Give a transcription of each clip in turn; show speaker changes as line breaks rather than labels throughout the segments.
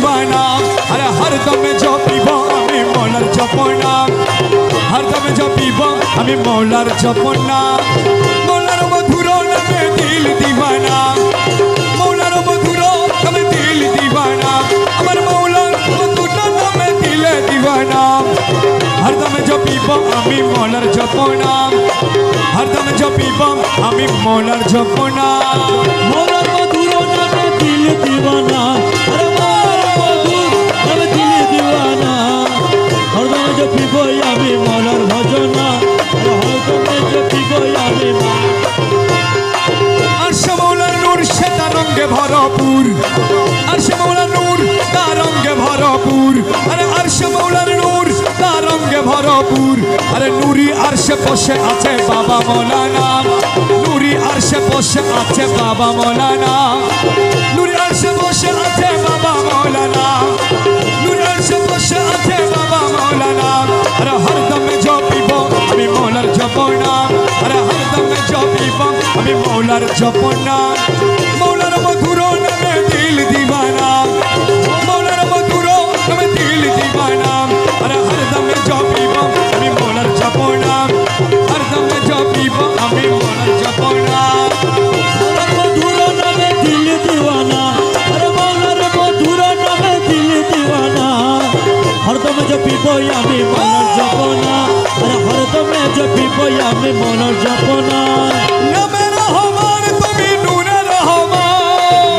दीवाना अरे हर दम जपिब आमी मौलार जपना हर दम जपिब आमी मौलार जपना मौलार मधुर नामे दिल दीवाना मौलार मधुर नामे दिल दीवाना अमर मौलार मधुर नामे दिल दीवाना हर दम जपिब आमी मौलार जपना हर दम जपिब आमी मौलार जपना
मौलार मधुर नामे दिल दीवाना अरे मौलार मधुर नामे दिल दीवाना हर दम जपिब आमी मौलार भजना अरे हर दम जपिब आमी
अर्श मौलार नूर सेता रंगे भरपुर अर्श मौलार नूर ता रंगे भरपुर अरे अर्श मौलार नूर ता रंगे भरपुर अरे नूरी अर्श बसे आछे बाबा मौलाना नूरी अर्श बसे आछे बाबा मौलाना नूरी अर्श बसे आछे बाबा मौलाना नूरी अर्श बसे आछे बाबा मौलाना अरे हर दम जपिब आमी मौलार जपना अरे हर दम जपिब आमी मौलार जपना मौलार मधुर नामे दिल दीवाना मौलार मधुर नामे दिल दीवाना अरे हर दम जपिब आमी मौलार जपना हर दम जपिब आमी मौलार जपना
मौलार मधुर नामे दिल दीवाना अरे मौलार मधुर नामे दिल दीवाना हर दम जपिब आमी मौलार जपना अरे हर दम जपिब आमी मौलार जपना
नामे रहमान तुमी नूरे रहमान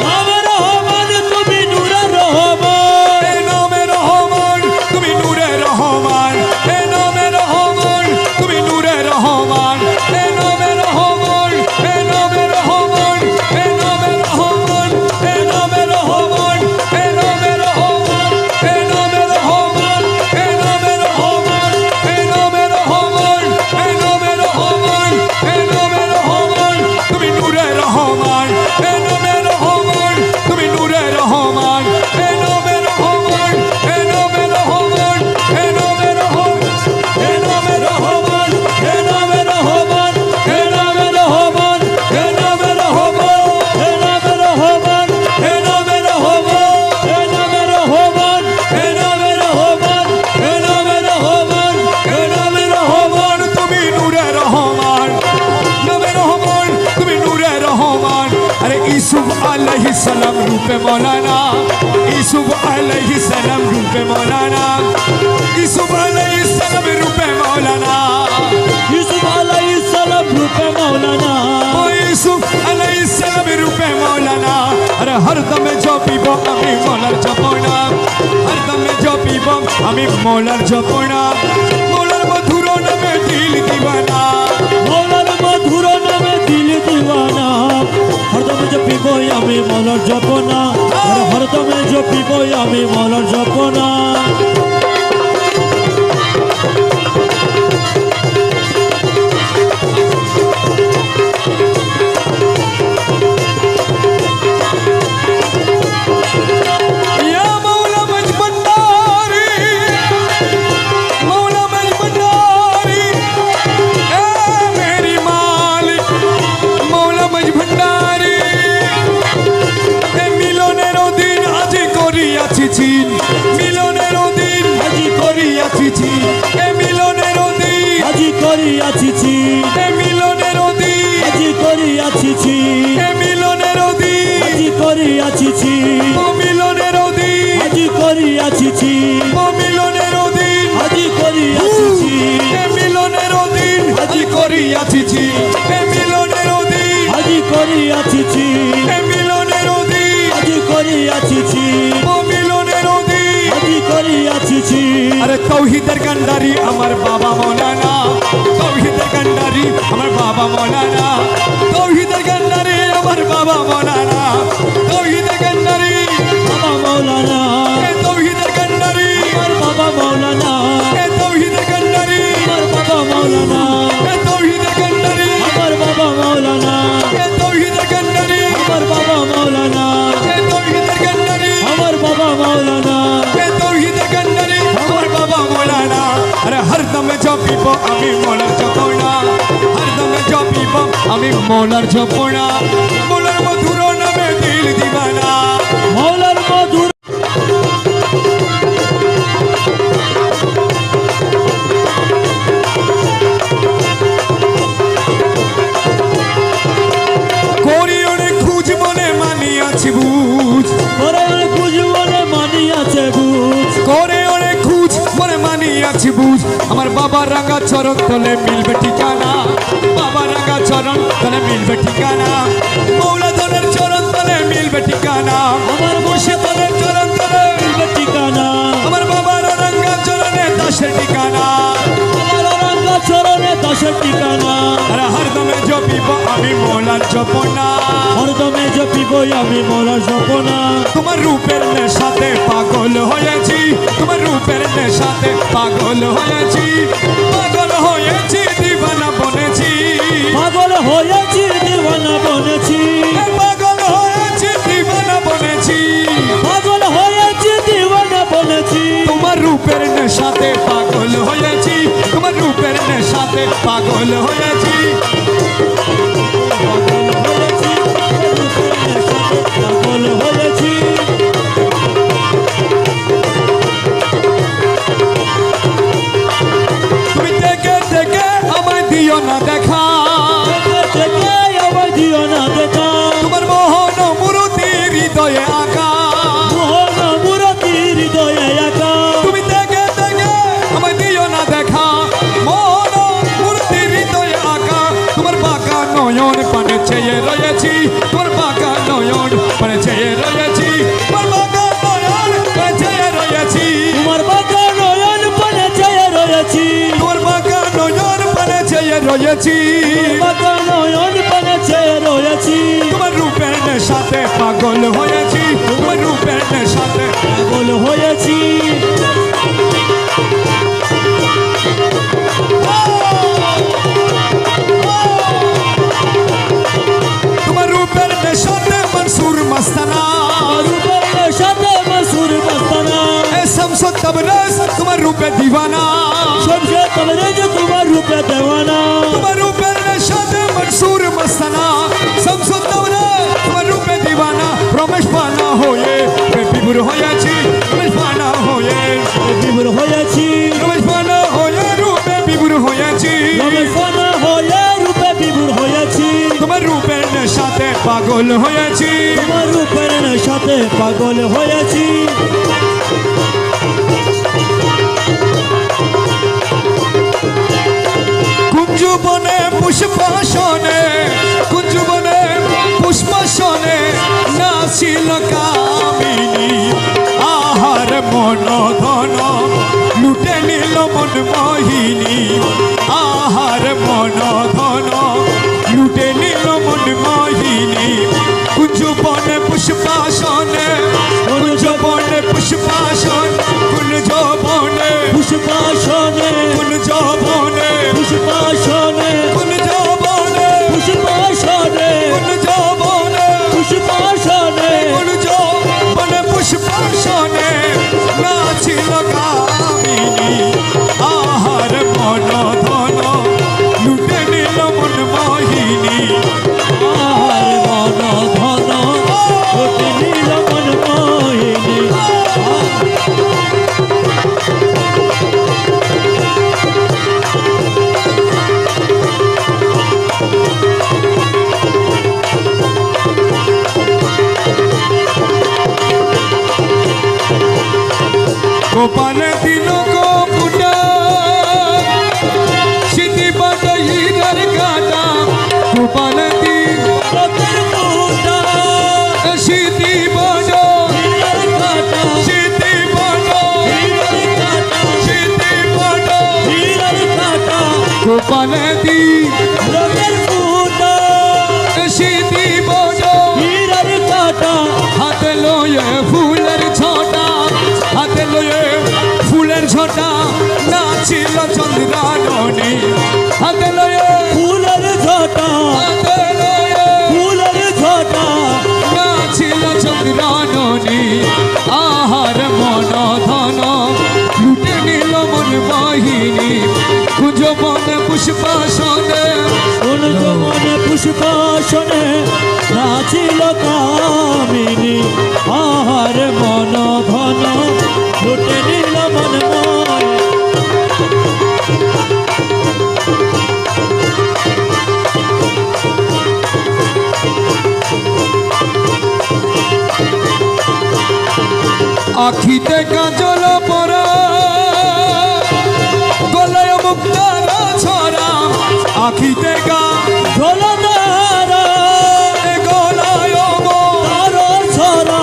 नामे रहमान तुमी नूरे रहमान
ए नामे रहमान तुमी नूरे रहमान ए नामे रहमान तुमी नूरे रहमान ए नामे रहमान ए नामे रहमान ए नामे रहमान ए नामे रहमान ए नामे रहमान ए नामे रहमान ए नामे रहमान ए नामे रहमान ए नामे रहमान ए नामे रहमान तुमी नूरे रहमान ए नामे रहमान तुमी नूरे रहमान ए नामे रहमान ए नामे रहमान ए नामे रहमान
हे नामे रहमान हे नामे रहमान हे नामे रहमान हे नामे रहमान हे नामे रहमान हे नामे रहमान हे नामे रहमान हे नामे रहमान हे नामे रहमान हे नामे रहमान
तुमी नूरे रहमान नामे रहमान तुमी नूरे रहमान अरे यूसुफ अलैहिस सलाम रूपे मौलाना यूसुफ अलैहिस सलाम रूपे मौलाना यूसुफ अलैहिस सलाम रूपे मौलाना
यूसुफ अलैहिस सलाम रूपे मौलाना
ओ यूसुफ अलैहिस सलाम रूपे मौलाना अरे हर दम जपिब आमी मौलार जपना हर दम जपिब आमी मौलार जपना मौलार मधुर नामे दिल दीवाना
मौलार मधुर नामे दिल दीवाना हरदम जपिब आमी मौलार जपना हरदम जपिब आमी मौलार जपना
या मौला मज भंडारी मौला मज भंडारी ए मेरी मालिक मौला मज भंडारी ए मिलनेरो दिन আজি করিয়াছি চিন মিলনেরো দিন আজি করিয়াছি চিন এ মিলনেরো দিন
আজি করিয়াছি চিন
এ মিলনেরো দিন
আজি করিয়াছি চিন
এ মিলনেরো দিন
আজি করিয়াছি চিন
ও মিলনেরো দিন
আজি করিয়াছি চিন
ও মিলনেরো দিন
আজি করিয়াছি চিন
এ মিলনেরো দিন আজি করিয়াছি চিন এ মিলনেরো দিন
আজি করিয়াছি চিন
এ মিলনেরো দিন
আজি করিয়াছি চিন
ও মিলনেরো দিন
আজি করিয়াছি চিন
अरे तौहीদের কান্ডারি আমার বাবা মৌলানা তৌহিদের কান্ডারি আমার বাবা মৌলানা তৌহিদের কান্ডারি আমার বাবা মৌলানা তৌহিদের কান্ডারি
বাবা মৌলানা
এ তৌহিদের কান্ডারি
আমার বাবা মৌলানা
এ তৌহিদের কান্ডারি
আমার বাবা মৌলানা
এ তৌহিদের কান্ডারি
আমার বাবা মৌলানা
এ তৌহিদের কান্ডারি
আমার বাবা মৌলানা
এ তৌহিদের কান্ডারি
আমার বাবা মৌলানা
এ তৌহিদের কান্ডারি আমার বাবা মৌলানা अरे हर दम जपिब आमी मौलार जपना हर दम जपिब आमी मौलार जपना मौलार मधुर नामे दिल दीवाना
मौलार मधुर
আছি বুঝ আমার বাবা রাঙা চরণ তলে মিলবে ঠিকানা বাবা রাঙা চরণ তলে মিলবে ঠিকানা মৌলাধনের চরণ তলে মিলবে ঠিকানা
আমার
মুর্শিদের চরণ তলে
মিলবে ঠিকানা
আমার বাবার রাঙা চরণে দাসের ঠিকানা
আমার রাঙ্গা চরণে দাসের ঠিকানা
আর হরদমে জপিব আমি মৌলার জপনা
হরদমে জপিবই আমি মোরা সপনা
তোমার রূপের নেশাতে পাগল হয়েছি তোমার রূপের নেশাতে পাগল হয়েছি পাগল হয়েছি দিবানা বনেছি
পাগল হয়েছি দিওয়ানা বনেছি
পাগল হয়েছি দিবানা বনেছি
পাগল হয়েছি দিওয়ানা বনেছি
তোমার রূপের নেশাতে পাগল হয়েছি তোমার রূপের নেশাতে পাগল হয়েছি
পাগল হয়েছি
তুমি দেখে দেখে আমায় দিও না দেখা
থেকে আমার দিও না দেখা
তোমার মোহন মূর্তি হৃদয়ে আঁকা
মোহন মূরতি হৃদয়ে একা
তুমি দেখে দেখে আমায় দিও না দেখা মোহন মূর্তি হৃদয়ে আঁকা তোমার বাঁকা নয়ন পানে চেয়ে রয়েছি তোমার বাঁকা নয়ন পানে চেয়ে রয়েছি তোমার বাঁকা নয়ন পানে চেয়ে রয়েছি
তোমার বাঁকা নয়ন পানে চেয়ে রয়েছি
তোমার বাঁকা নয়ন পানে চেয়ে রয়েছি
বাঁকা নয়ন পানে চেয়ে রয়েছি
তোমার রূপের নেশাতে পাগল হয়েছি তোমার রূপের নেশাতে
পাগল হয়েছি
তোমার রূপের নেশাতে মনসুর মস্তানা
রূপের সাথে মসুর মস্তানা
এ শামসু তবরেজ তোমার রূপে দিওয়ানা
সবসে তবরে যে তোমার রূপে দেওয়ানা
তোমার রূপের নেশাতে মনসুর মস্তানা শামসু তবরেজ তোমার রূপে দিওয়ানা রমেশ পানা হয়ে বিভোর হয়েছি রমেশ পানা হয়ে
বিভোর হয়েছি
রমেশ পানা হয়ে রূপে বিভোর হয়েছি
রমেশনা হয়ে রূপে বিভোর হয়েছি
তোমার রূপের নেশাতে পাগল হয়েছি
তোমার রূপের সাথে পাগল হয়েছি
কুঞ্জবনে পুষ্পাসনে কুঞ্জবনে পুষ্পাসনে নাচিল কামিনী আহার মন ধন লুটে নিল মন মোহিনী আহার মন ধন লুটে নিল মন মোহিনী কুঞ্জবনে পুষ্পাসনে কুঞ্জবনে পুষ্পাসন কুঞ্জবনে
পুষ্পাসনে
কুঞ্জবনে
পুষ্পাসনে
কুঞ্জবনে
পুষ্পাসনে
কুঞ্জবনে
পুষ্পাসনে
কুঞ্জবনে পুষ্পাসনে নাচিল কামিনী আহার মন ধন লুটে নিল মন মোহিনী
আহার মন ধন লুটে নিল মন মোহিনী
গোপাল দিল গোপুটা সিদ্ধি বাটা হীরার কাটা গোপাল দিল
রতন কোটা
সিদ্ধি বাটা
হীরার কাটা
সিদ্ধি বাটা
হীরার কাটা
সিদ্ধি বাটা
হীরার কাটা
গোপাল দিল
রতন কোটা
সিদ্ধি বাটা
হীরার কাটা
হাতে লয়ে ফুলের ছোটা হাতে লয়ে ফুলের ছোটা নাচিল চন্দ্রাননী হাতে লয়ে
ফুলের ঝটা
হাতে লয়ে
ফুলের ঝটা
নাচিল চন্দ্রাননী আহার মন ধন লুটে নিল মন মোহিনী কুঞ্জবন পুষ্পাসনে
মনে পুষ্পাসনে নাচিল কামিনী আহার মন ধন লুটে নিল মন ময়
আখিতে কাজল পরা মুক্তারা ছড়া আখিতে গা
ঝোলদারা
এ গলায় গো
তার ছড়া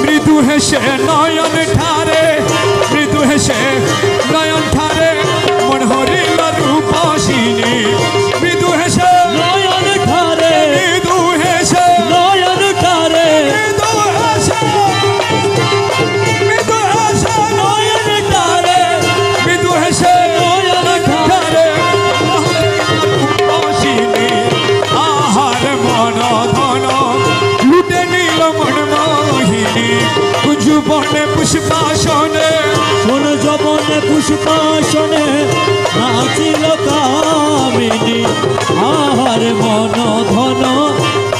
মৃদু হেসে নয়ন ঠারে মৃদু হেসে নয়ন ঠারে মন হরিল রূপসিনী মৃদু হেসে
নয়ন ঠারে
মৃদু হেসে
নয়ন ঠারে
মৃদু হেসে মৃদু হেসে
নয়ন ঠারে
মৃদু হেসে
নয়ন
ঠারে রূপসিনী আহার মন ধন লুটে নিল মন মোহিনী কুঞ্জু বনে পুষ্পাসনে
শোন যবন পুষ্পাসনে নাচিল কামিনী আহার মন ধন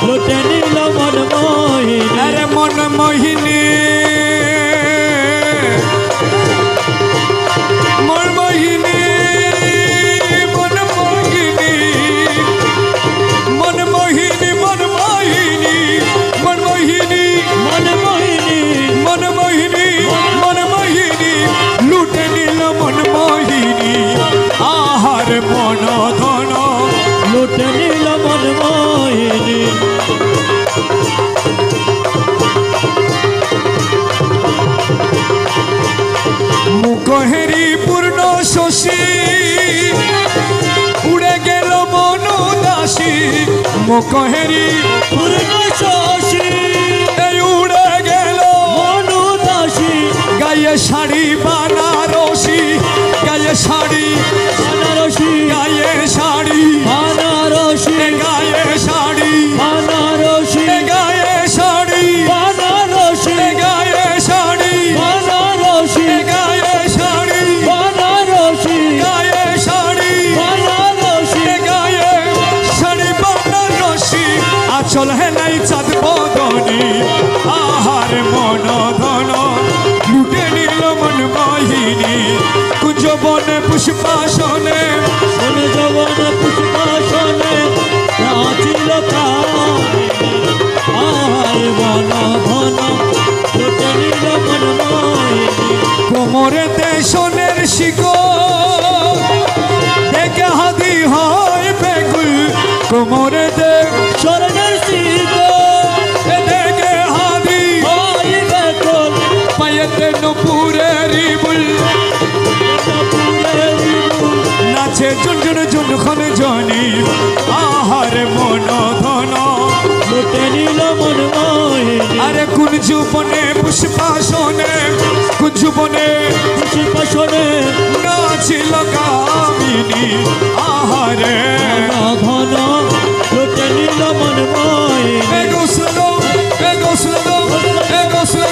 লুটে নিল মন মোহিনী
আরে মন মোহিনী মন মোহিনী মন মোহিনী মন মোহিনী মন মোহিনী মন মোহিনী
মন মোহিনী
মন মোহিনী মন মোহিনী লুটে নিল মন মোহিনী আহার মন ধন
লুটে নিল মন মোহিনী
মুখহেরি পূর্ণ শশী উড়ে গেল মনু দাসী মুখহেরি
পূর্ণ শশী
এই উড়ে গেল
মনু দাসী
গায়ে শাড়ি বানারসি গায়ে শাড়ি
বানারসী
গায়ে শাড়ি
বানারসী
গায়ে শাড়ি
বানারসী
গায়ে শাড়ি
বানারসী
গায়ে শাড়ি
বানারসী
গায়ে শাড়ি
বানারসী
গায়ে শাড়ি
বানারসী
গায়ে শাড়ি বানারসি আচল হে নাই চাঁদ বদনি আহার মন ধন লুটে নিল মন মোহিনী কুঞ্জ বনে পুষ্পাসনে
শোন যবন পুষ্পাসনে নাচিল কামিনী আহার মন ধন লুটে নিল মন মোহিনী
কোমরেতে সোনের শিকো দেখে হাদি হয় বেগুল কোমরেতে
স্বর্ণের শিখো
দেখে হাদি
হয় বেকুল
পায়েতে নুপুরের বুল
পুরের ফুল
নাচে ঝুনঝুন ঝুনখন জনি আহার মন ধন
লুটে নিল মন মোহিনী
আরে কুঞ্জু বনে পুষ্পাসনে কুঞ্জু বনে
পুষ্পাসনে
নাচিল কামিনী আহারে
ঘন লুটে নিল মন মোহিনী
এগো স্লো এগো স্লো এগো স্লো